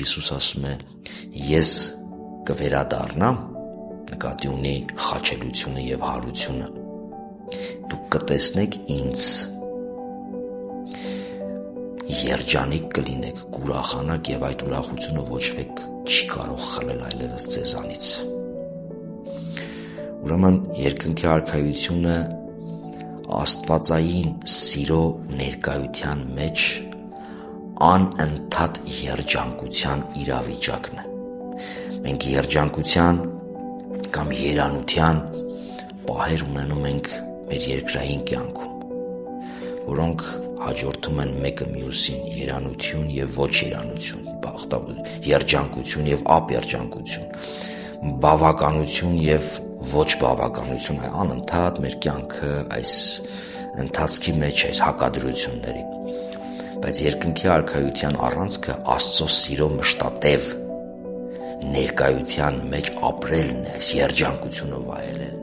Հիսուս ասում է. ես կվերադառնամ, նկատի ունի խաչելությունը և հարությունը, դուք կտեսնեք ինձ, երջանիկ կլինեք, կուրախանաք և այդ ուրախությունը ոչ ոք չի կարող խլել այլևս ձեզանից։ Ուրեմն երկնքի արքայությունը աստվածային սիրո ներկայության մեջ անընդհատ երջանկության իրավիճակն է։ Մենք երջանկության կամ երանության պահեր ունենում ենք մեր երկրային կյանքում, որոնք հաջորդում են մեկը մյուսին՝ երանություն և ոչ երանություն, երջանկություն և ապերջանկություն, բավականություն և ոչ բավականություն, անընդհատ մեր կյանքը այս ընթացքի մեջ է, այս հակադրությունների։ Բայց երկնքի արքայության առանցքը Աստծո սիրո մշտատև ներկայության մեջ ապրելն է, այս երջանկությունը վայելելն է։